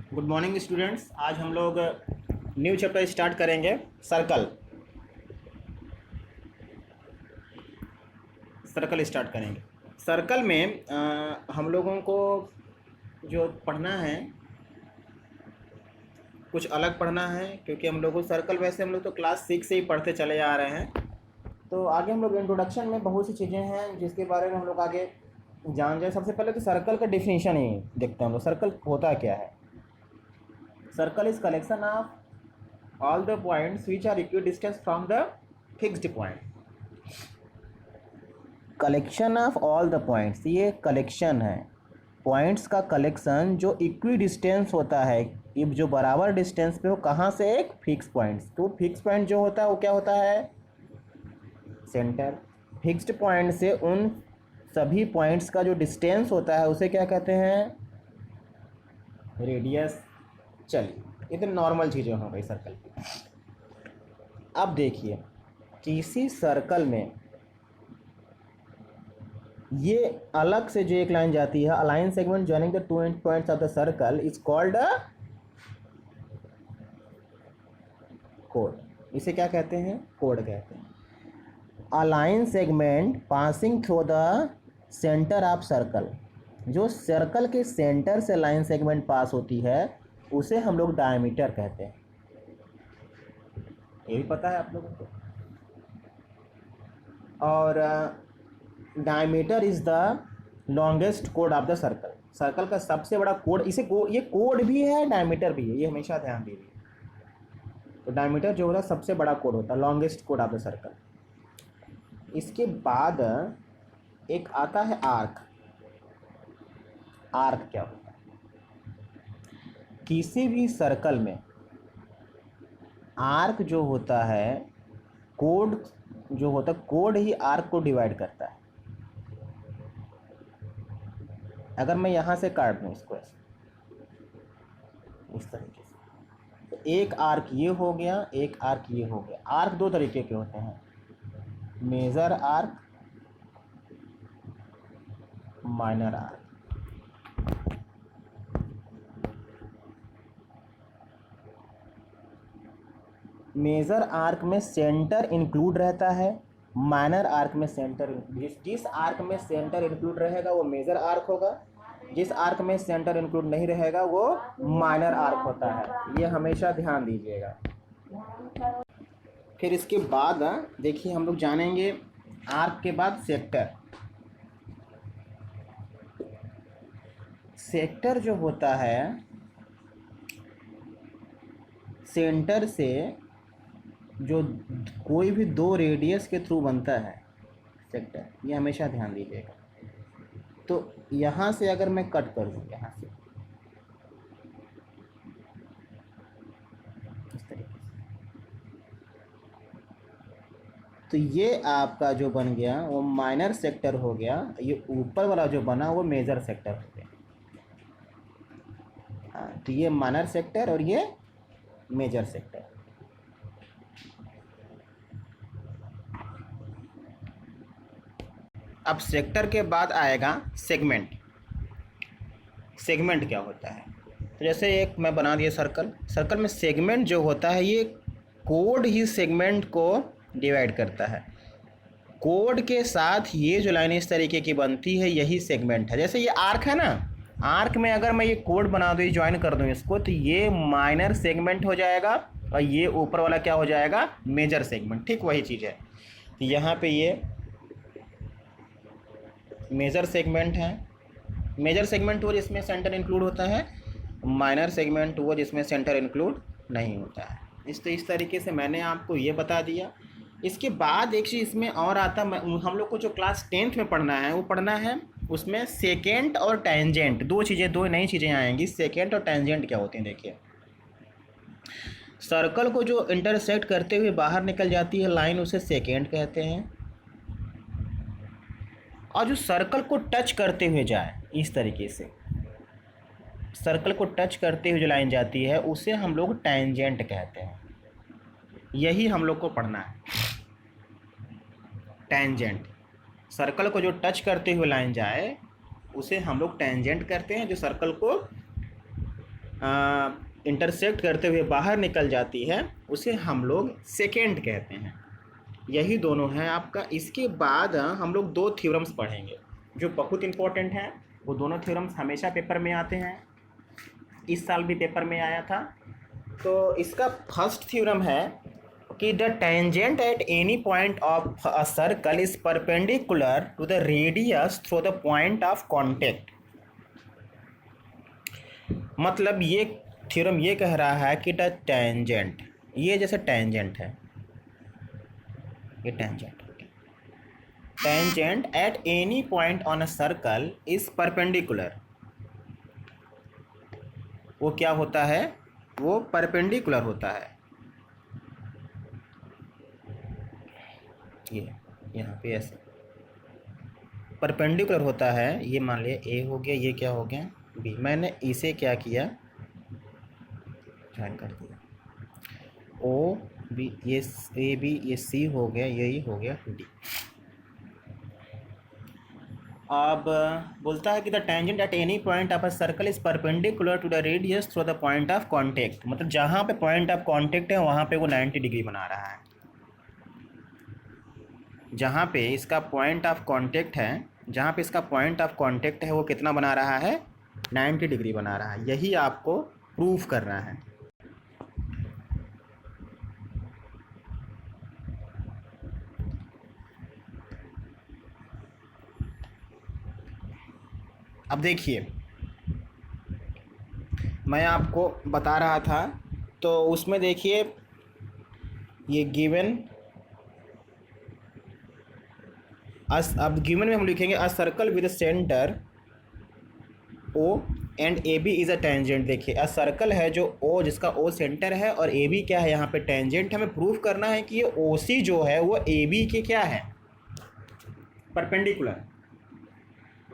Good morning students. आज हम लोग न्यू चैप्टर स्टार्ट करेंगे। सर्कल सर्कल स्टार्ट करेंगे। सर्कल में हम लोगों को जो पढ़ना है कुछ अलग पढ़ना है, क्योंकि हम लोगों को सर्कल वैसे हम लोग तो क्लास 6 से ही पढ़ते चले आ रहे हैं। तो आगे हम लोग इंट्रोडक्शन में बहुत सी चीज़ें हैं जिसके बारे में हम लोग आगे जान जाए। सबसे पहले तो सर्कल का डिफिनीशन ही देखते हैं हम लोग, सर्कल होता क्या है। Circle is collection of all the points which are equidistance from the fixed point. Collection of all the points, ये कलेक्शन है पॉइंट्स का कलेक्शन जो इक्वी डिस्टेंस होता है, ये जो बराबर डिस्टेंस पे हो। कहाँ से? एक फिक्स पॉइंट्स। तो फिक्स पॉइंट जो होता है वो क्या होता है? सेंटर। फिक्स्ड पॉइंट से उन सभी पॉइंट्स का जो डिस्टेंस होता है उसे क्या कहते हैं? रेडियस। चलिए, ये तो नॉर्मल चीज़ें हो गई सर्कल की। अब देखिए, किसी सर्कल में ये अलग से जो एक लाइन जाती है, align segment joining the two and points of the circle is called a code. इसे क्या कहते हैं? कोड कहते हैं। Align segment passing through the centre of circle, जो सर्कल के सेंटर से लाइन सेगमेंट पास होती है उसे हम लोग डायमीटर कहते हैं। ये भी पता है आप लोगों को। और diameter is the longest code of the circle. Circle का सबसे बड़ा कोड, ये कोड भी है, डायमीटर भी है, ये हमेशा ध्यान दीजिए। तो डायमीटर जो होता है सबसे बड़ा कोड होता है, longest code of the circle. इसके बाद एक आता है आर्क। आर्क क्या होता है? किसी भी सर्कल में आर्क जो होता है, कोड जो होता है, कोड ही आर्क को डिवाइड करता है। अगर मैं यहाँ से काट दूँ इसको ऐसे, इस तरीके से, तो एक आर्क ये हो गया, एक आर्क ये हो गया। आर्क दो तरीके के होते हैं, major arc, minor arc. Major arc में सेंटर इंक्लूड रहता है, माइनर आर्क में सेंटर, जिस आर्क में सेंटर इंक्लूड रहेगा वो मेजर आर्क होगा, जिस आर्क में सेंटर इंक्लूड नहीं रहेगा वो माइनर आर्क होता है। ये हमेशा ध्यान दीजिएगा। फिर इसके बाद देखिए हम लोग जानेंगे आर्क के बाद सेक्टर। सेक्टर जो होता है, सेंटर से जो कोई भी दो रेडियस के थ्रू बनता है सेक्टर, ये हमेशा ध्यान दीजिएगा। तो यहाँ से अगर मैं कट कर दूँ, यहाँ से इस तरीके से, तो ये आपका जो बन गया वो माइनर सेक्टर हो गया। ये ऊपर वाला जो बना वो मेजर सेक्टर हो गया। हाँ, तो ये माइनर सेक्टर और ये मेजर सेक्टर। अब सेक्टर के बाद आएगा सेगमेंट। सेगमेंट क्या होता है? तो जैसे एक मैं बना दिया सर्कल, सर्कल में सेगमेंट जो होता है, ये कोड ही सेगमेंट को डिवाइड करता है। कोड के साथ ये जो लाइन इस तरीके की बनती है यही सेगमेंट है। जैसे ये आर्क है ना, आर्क में अगर मैं ये कोड बना दूँ, ज्वाइन कर दूँ इसको, तो ये माइनर सेगमेंट हो जाएगा और ये ऊपर वाला क्या हो जाएगा? Major segment. ठीक वही चीज़ है। तो यहाँ पे ये मेजर सेगमेंट है। मेजर सेगमेंट वो जिसमें सेंटर इंक्लूड होता है, माइनर सेगमेंट वो जिसमें सेंटर इंक्लूड नहीं होता है। इस तरीके से मैंने आपको ये बता दिया। इसके बाद एक चीज़ इसमें और आता है, हम लोग को जो क्लास 10th में पढ़ना है वो पढ़ना है, उसमें सेकेंट और टेंजेंट, दो नई चीज़ें आएंगी। सेकेंट और टेंजेंट क्या होती हैं? देखिए, सर्कल को जो इंटरसेक्ट करते हुए बाहर निकल जाती है लाइन, उसे सेकेंट कहते हैं। और जो सर्कल को टच करते हुए जाए, इस तरीके से सर्कल को टच करते हुए जो लाइन जाती है उसे हम लोग टेंजेंट कहते हैं। यही हम लोग को पढ़ना है, टेंजेंट। सर्कल को जो टच करते हुए लाइन जाए उसे हम लोग टेंजेंट करते हैं। जो सर्कल को इंटरसेक्ट करते हुए बाहर निकल जाती है उसे हम लोग सेकेंड कहते हैं। यही दोनों हैं आपका। इसके बाद हम लोग दो थ्योरम्स पढ़ेंगे जो बहुत इंपॉर्टेंट हैं। वो दोनों थ्योरम्स हमेशा पेपर में आते हैं, इस साल भी पेपर में आया था। तो इसका फर्स्ट थ्योरम है कि the tangent at any point of a circle is perpendicular to the radius through the point of contact. मतलब ये थ्योरम ये कह रहा है कि द टेंजेंट, ये जैसे टेंजेंट है, ये tangent at any point on a circle is perpendicular. वो क्या होता है? वो परपेंडिकुलर होता है। ये यहाँ पे ऐसे परपेंडिकुलर होता है। ये मान लिया ए हो गया, ये क्या हो गया बी। मैंने इसे क्या किया, ज्वाइन कर दिया। ओ बी, ये ए बी, ये सी हो गया, यही हो गया डी। अब बोलता है कि the tangent at any point of a circle is perpendicular to the radius through the point of contact. मतलब जहाँ पे पॉइंट ऑफ कॉन्टेक्ट है वहाँ पे वो 90 डिग्री बना रहा है। जहाँ पे इसका पॉइंट ऑफ कांटेक्ट है, जहाँ पे इसका पॉइंट ऑफ कांटेक्ट है वो कितना बना रहा है? 90 डिग्री बना रहा है। यही आपको प्रूफ करना है। अब देखिए, मैं आपको बता रहा था तो उसमें देखिए ये गिवन, अब गिवन में हम लिखेंगे a circle with centre O and A B is a tangent. देखिए अ सर्कल है जो ओ, जिसका ओ सेंटर है, और ए बी क्या है यहाँ पे? टेंजेंट। हमें प्रूफ करना है कि ये ओ सी जो है वो ए बी के क्या है? परपेंडिकुलर।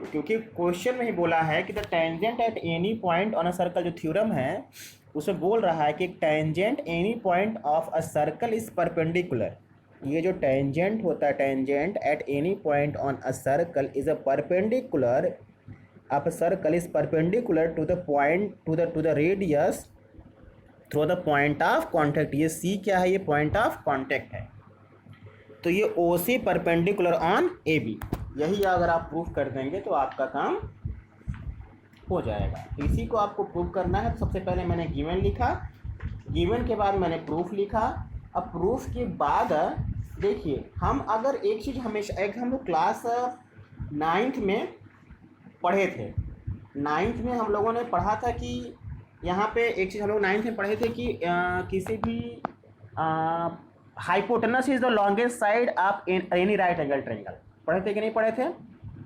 क्योंकि क्वेश्चन में ही बोला है कि the tangent at any point on a circle, जो थ्योरम है उसमें बोल रहा है कि tangent any point of a circle is perpendicular. ये जो टेंजेंट होता है, tangent at any point on a circle is a perpendicular of a circle is perpendicular to the point to the radius through the point of contact. ये C क्या है? ये point of contact है। तो ये O C perpendicular on A B. यही अगर आप प्रूफ कर देंगे तो आपका काम हो जाएगा। इसी को आपको प्रूफ करना है। तो सबसे पहले मैंने गिवन लिखा, गिवन के बाद मैंने प्रूफ लिखा। अब प्रूफ के बाद देखिए, हम अगर एक चीज़ हमेशा, एक हम लोग क्लास 9th में पढ़े थे, 9th में हम लोगों ने पढ़ा था कि यहाँ पे एक चीज़ हम लोग 9th में पढ़े थे कि किसी भी hypotenuse is the longest side of any right angle triangle. पढ़े थे कि नहीं पढ़े थे?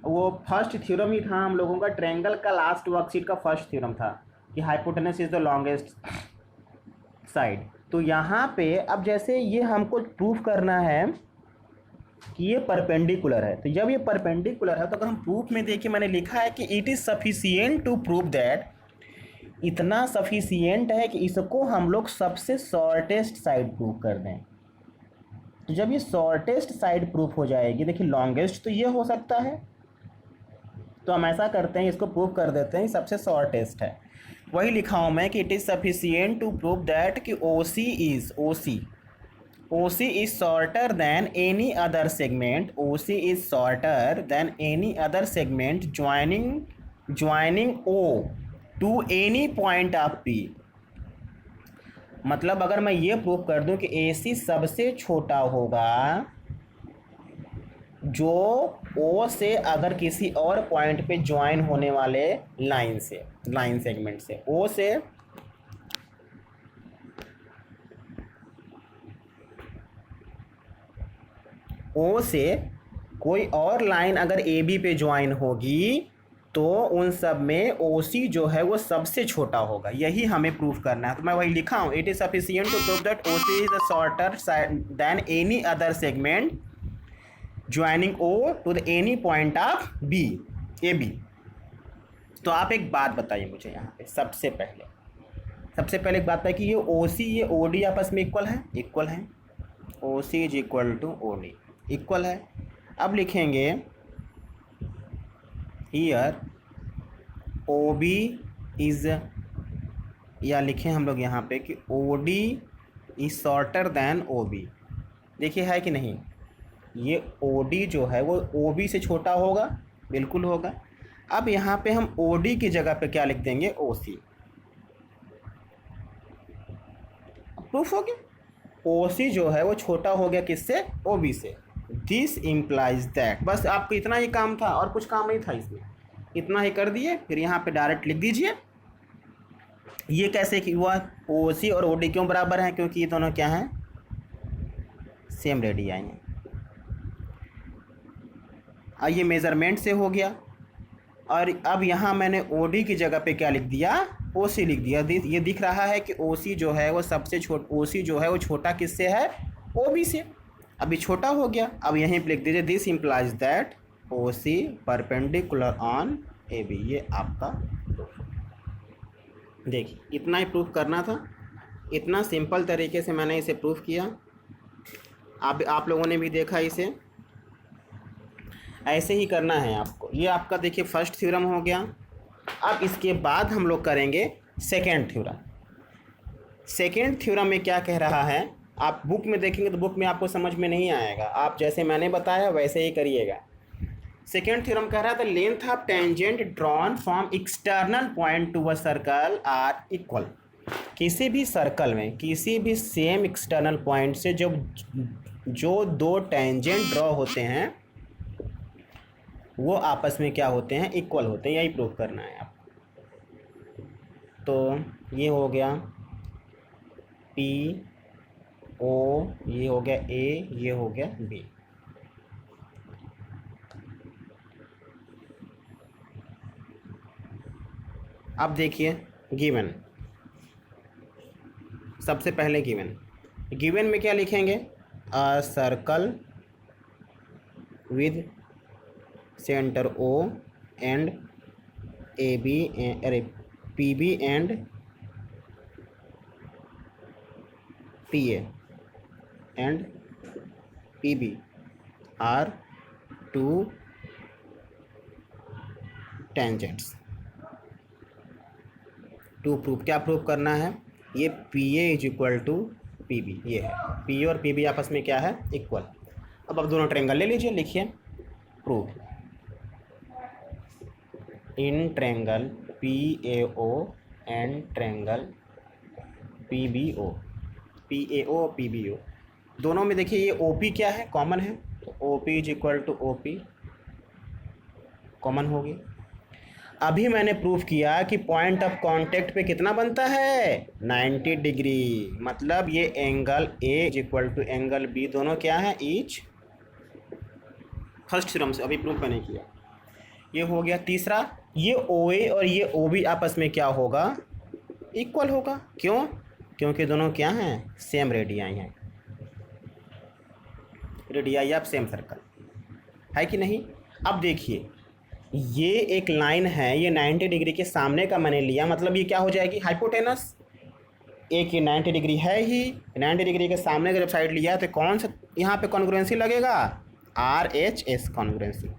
वो फर्स्ट थ्योरम ही था हम लोगों का, ट्रायंगल का लास्ट वर्कशीट का फर्स्ट थ्योरम था कि hypotenuse is the longest side. तो यहाँ पे अब जैसे ये हमको प्रूफ करना है कि ये परपेंडिकुलर है। तो जब ये परपेंडिकुलर है तो अगर हम प्रूफ में देखिए, मैंने लिखा है कि it is sufficient to prove that, इतना सफिशिएंट है कि इसको हम लोग सबसे शॉर्टेस्ट साइड प्रूव कर दें। तो जब ये शॉर्टेस्ट साइड प्रूफ हो जाएगी, देखिए लॉन्गेस्ट तो ये हो सकता है, तो हम ऐसा करते हैं, इसको प्रूफ कर देते हैं सबसे शॉर्टेस्ट है। वही लिखा हूँ मैं कि it is sufficient to prove that कि OC is shorter than any other segment. OC is shorter than any other segment joining O to any point of P। मतलब अगर मैं ये प्रूफ कर दूं कि AC सबसे छोटा होगा जो O से अगर किसी और पॉइंट पे ज्वाइन होने वाले लाइन सेगमेंट से, ओ से कोई और लाइन अगर ए बी पे ज्वाइन होगी तो उन सब में ओ सी जो है वो सबसे छोटा होगा। यही हमें प्रूफ करना है। तो मैं वही लिखा हूँ, it is sufficient to prove that O C is shorter than any other segment joining O to the any point of B, A B. तो आप एक बात बताइए मुझे यहाँ पे, सबसे पहले एक बात है कि ये ओ सी, ये ओ डी आपस में इक्वल है। O C is equal to O D, equal है। अब लिखेंगे हियर ओ बी इज या लिखें हम लोग यहाँ पे कि O D is shorter than O B. देखिए है कि नहीं, ये ओ डी जो है वो ओ बी से छोटा होगा, बिल्कुल होगा। अब यहाँ पे हम ओ डी की जगह पे क्या लिख देंगे, ओ सी। प्रूफ हो गया। ओ सी जो है वो छोटा हो गया किससे, ओ बी से। दिस इम्प्लाइज दैट, बस आपको इतना ही काम था और कुछ काम नहीं था इसमें, इतना ही कर दिए। फिर यहाँ पे डायरेक्ट लिख दीजिए। ये कैसे कि हुआ, ओ सी और ओ डी क्यों बराबर हैं, क्योंकि ये दोनों क्या हैं, सेम रेडियाई हैं। ये मेज़रमेंट से हो गया। और अब यहाँ मैंने ओ डी की जगह पे क्या लिख दिया, ओ सी लिख दिया। ये दिख रहा है कि ओ सी जो है वो सबसे ओ सी जो है वो छोटा किससे है, ओ बी से। अभी छोटा हो गया। अब यहीं पे लिख दीजिए this implies that O C perpendicular on A B. ये आपका प्रूफ। देखिए इतना ही प्रूफ करना था, इतना सिंपल तरीके से मैंने इसे प्रूफ किया। आप लोगों ने भी देखा इसे, ऐसे ही करना है आपको। ये आपका देखिए फर्स्ट थ्योरम हो गया। अब इसके बाद हम लोग करेंगे सेकेंड थ्योरम। सेकेंड थ्योरम में क्या कह रहा है, आप बुक में देखेंगे तो बुक में आपको समझ में नहीं आएगा, आप जैसे मैंने बताया वैसे ही करिएगा। सेकेंड थ्योरम कह रहा था length of tangent drawn from external point to a circle are equal. किसी भी सर्कल में किसी भी सेम एक्सटर्नल पॉइंट से जब जो दो टेंजेंट ड्रॉ होते हैं वो आपस में क्या होते हैं, इक्वल होते हैं। यही प्रूव करना है आपको। तो ये हो गया पी ओ, ये हो गया ए, ये हो गया बी। अब देखिए गिवन, सबसे पहले गिवन में क्या लिखेंगे, a circle with centre O and A B, अरे P B and P A and P B are two tangents. To proof, क्या प्रूफ करना है, ये P A is equal to P B. ये है पी ए और P B आपस में क्या है, इक्वल। अब दोनों ट्रायंगल ले लीजिए, लिखिए proof in triangle P A O and triangle P B O. P A O और पी बी ओ दोनों में देखिए ये ओ पी क्या है, कॉमन है, तो O P is equal to O P, common होगी। अभी मैंने प्रूफ किया कि पॉइंट ऑफ कांटेक्ट पे कितना बनता है, 90 डिग्री। मतलब ये angle A is equal to angle B, दोनों क्या है, ईच। फर्स्ट थ्योरम से अभी प्रूफ मैंने किया। ये हो गया तीसरा, ये ओ ए और ये ओ बी आपस में क्या होगा, इक्वल होगा। क्यों, क्योंकि दोनों क्या हैं, सेम रेडियाई हैं, रेडियाई ऑफ सेम सर्कल, है कि नहीं। अब देखिए ये एक लाइन है, ये 90 डिग्री के सामने का मैंने लिया, मतलब ये क्या हो जाएगी, हाइपोटेनस। एक ये 90 डिग्री है ही, 90 डिग्री के सामने का जब साइड लिया तो कौन सा यहाँ पे कॉन्ग्रुएंसी लगेगा, R H S congruency.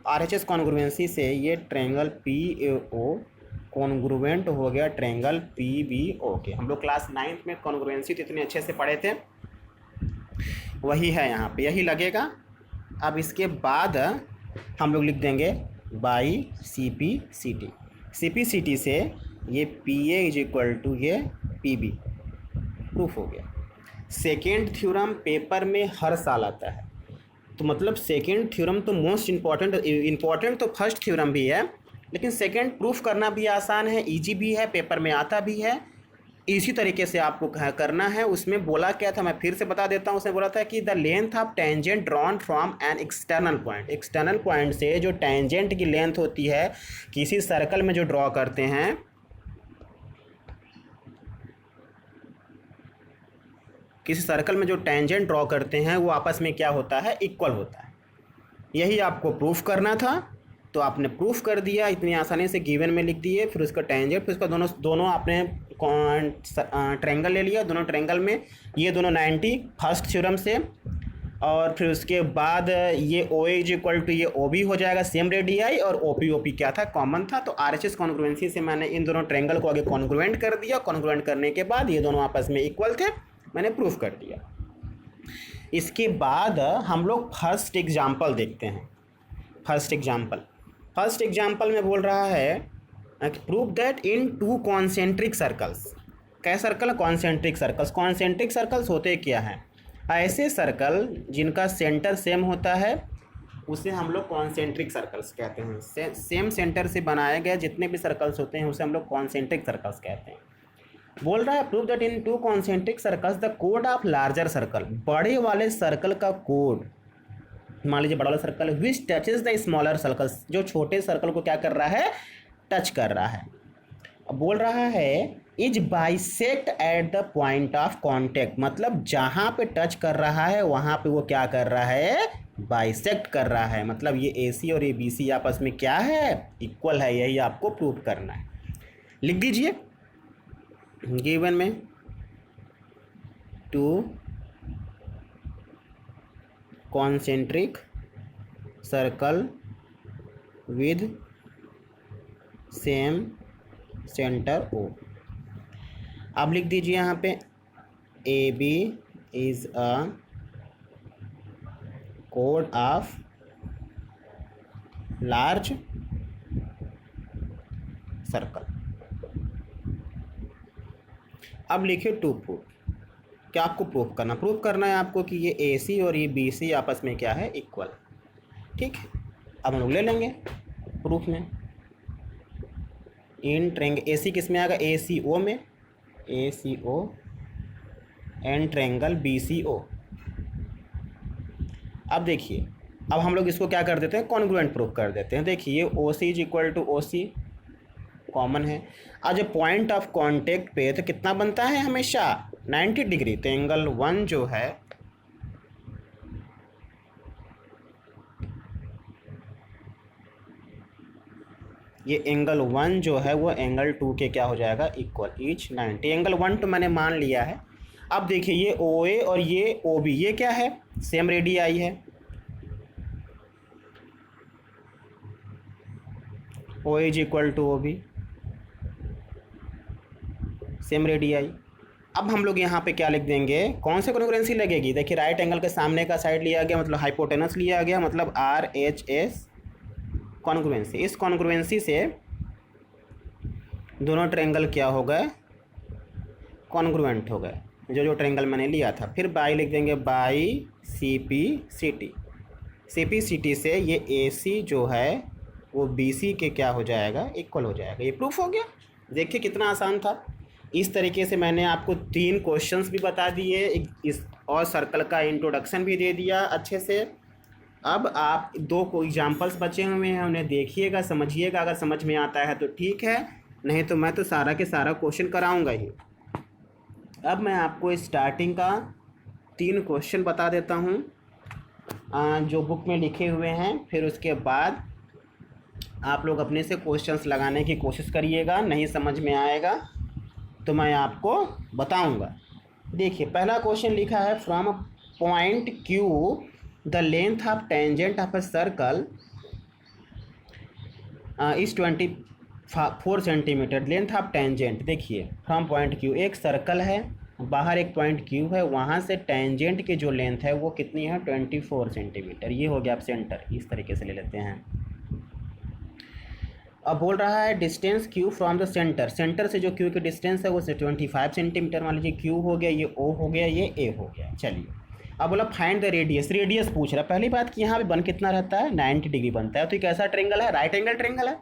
R H S congruency से ये triangle P A O congruent हो गया ट्रायंगल पी बी ओ के। हम लोग क्लास 9th में कॉन्ग्रुएंसी तो इतने अच्छे से पढ़े थे, वही है यहाँ पे, यही लगेगा। अब इसके बाद हम लोग लिख देंगे by C P C T. C P C T से ये P A is equal to ये पी बी, प्रूफ हो गया। सेकेंड थ्योरम पेपर में हर साल आता है, तो मतलब सेकेंड थ्योरम तो मोस्ट इम्पॉर्टेंट तो फर्स्ट थ्योरम भी है, लेकिन सेकेंड प्रूफ करना भी आसान है, इजी भी है, पेपर में आता भी है। इसी तरीके से आपको करना है। उसमें बोला क्या था, मैं फिर से बता देता हूँ। उसने बोला था कि the length of tangent drawn from an external point. External point से जो टेंजेंट की लेंथ होती है किसी सर्कल में जो ड्रॉ करते हैं, किसी सर्कल में जो टेंजेंट ड्रॉ करते हैं वो आपस में क्या होता है, इक्वल होता है। यही आपको प्रूफ करना था, तो आपने प्रूफ कर दिया इतनी आसानी से। गिवन में लिख दिए, फिर उसका टेंजेंट, फिर उसका दोनों आपने ट्रायंगल ले लिया। दोनों ट्रायंगल में ये दोनों 90 फर्स्ट थ्योरम से, और फिर उसके बाद ये ओ इज इक्वल टू ये ओ बी हो जाएगा सेम रेडियाई, और ओ पी क्या था, कॉमन था। तो आर एच एस कॉन्ग्रुएंसी से मैंने इन दोनों ट्रायंगल को आगे कॉन्ग्रुएंट कर दिया। कॉन्ग्रुएंट करने के बाद ये दोनों आपस में इक्वल थे, मैंने प्रूफ कर दिया। इसके बाद हम लोग फर्स्ट एग्जाम्पल देखते हैं। फर्स्ट एग्जाम्पल में बोल रहा है prove that in two concentric circles. क्या circle? Concentric circles. Concentric circles होते क्या हैं? ऐसे सर्कल जिनका सेंटर सेम होता है उसे हम लोग कॉन्सेंट्रिक सर्कल्स कहते हैं। सेम सेंटर से बनाए गए जितने भी सर्कल्स होते हैं उसे हम लोग कॉन्सेंट्रिक सर्कल्स कहते हैं। बोल रहा है prove that in two concentric circles the code of larger circle, बड़े वाले सर्कल का कोड, मान लीजिए बड़ा वाला circle which touches the smaller circles, जो छोटे सर्कल को क्या कर रहा है, टच कर रहा है। अब बोल रहा है is bisect at the point of contact, मतलब जहाँ पे टच कर रहा है वहाँ पे वो क्या कर रहा है, बाइसेक्ट कर रहा है। मतलब ये ए सी और ये बी सी आपस में क्या है, इक्वल है। यही आपको प्रूव करना है। लिख दीजिए गिवन में two concentric circle with same centre O. अब लिख दीजिए यहाँ पे ए बी इज अ कोड ऑफ लार्ज सर्कल। अब लिखिए टू प्रूफ। क्या आपको प्रूफ करना है आपको कि ये ए सी और ये बी सी आपस में क्या है, इक्वल। ठीक है, अब हम लोग ले लेंगे प्रूफ में। इन ट्रायंगल ए सी किस में आएगा, ए सी ओ में, A C O and triangle B C O. अब देखिए, अब हम लोग इसको क्या कर देते हैं, कॉन्ग्रुएंट प्रूफ कर देते हैं। देखिए O C is equal to O C common है। आज पॉइंट ऑफ कांटेक्ट पे तो कितना बनता है हमेशा 90 डिग्री। तो एंगल 1 जो है ये एंगल 1 जो है वो एंगल 2 के क्या हो जाएगा, इक्वल, ईच 90। एंगल 1 तो मैंने मान लिया है। अब देखिए ये ओ ए और ये ओ बी ये क्या है, सेम रेडियाई है। O is equal to O B, same radii. अब हम लोग यहाँ पे क्या लिख देंगे, कौन से कॉन्ग्रुएंसी लगेगी। देखिए राइट एंगल के सामने का साइड लिया गया, मतलब हाइपोटेनस लिया गया, मतलब आर एच एस कॉन्ग्रुएंसी। इस कॉन्ग्रुएंसी से दोनों ट्रायंगल क्या हो गए, कॉन्ग्रुएंट हो गए, जो ट्रायंगल मैंने लिया था। फिर बाई लिख देंगे, by C P C T. C P C T से ये ए सी जो है वो बी सी के क्या हो जाएगा, इक्वल हो जाएगा। ये प्रूफ हो गया। देखिए कितना आसान था। इस तरीके से मैंने आपको 3 क्वेश्चंस भी बता दिए, इस और सर्कल का इंट्रोडक्शन भी दे दिया अच्छे से। अब आप 2 को एग्जाम्पल्स बचे हुए हैं, उन्हें देखिएगा, समझिएगा। अगर समझ में आता है तो ठीक है, नहीं तो मैं तो सारा के सारा क्वेश्चन कराऊंगा ही। अब मैं आपको स्टार्टिंग का 3 क्वेश्चन बता देता हूँ जो बुक में लिखे हुए हैं। फिर उसके बाद आप लोग अपने से क्वेश्चंस लगाने की कोशिश करिएगा। नहीं समझ में आएगा तो मैं आपको बताऊंगा। देखिए पहला क्वेश्चन लिखा है, from point Q the length of tangent of a circle is 24 centimetre. Length of tangent, देखिए फ्रॉम पॉइंट क्यू, एक सर्कल है, बाहर एक पॉइंट क्यू है, वहाँ से टेंजेंट की जो लेंथ है वो कितनी है, 24 सेंटीमीटर। ये हो गया आप सेंटर, इस तरीके से ले लेते हैं। अब बोल रहा है distance Q from the centre, centre से जो क्यू की डिस्टेंस है वो 25 सेंटीमीटर। मान लीजिए क्यू हो गया, ये ओ हो गया, ये ए हो गया। चलिए अब बोला फाइंड द रेडियस, रेडियस पूछ रहा है। पहली बात कि यहाँ पे बन कितना रहता है, 90 डिग्री बनता है। तो एक ऐसा ट्रायंगल है, राइट एंगल ट्रायंगल है।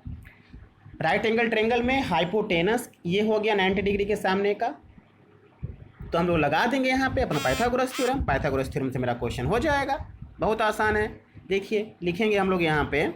राइट एंगल ट्रायंगल में हाइपोटेनस ये हो गया 90 डिग्री के सामने का। तो हम लोग लगा देंगे यहाँ पे अपना पाइथागोरस थ्योरम। पाइथागोरस थ्योरम से मेरा क्वेश्चन हो जाएगा, बहुत आसान है। देखिए लिखेंगे हम लोग यहाँ पे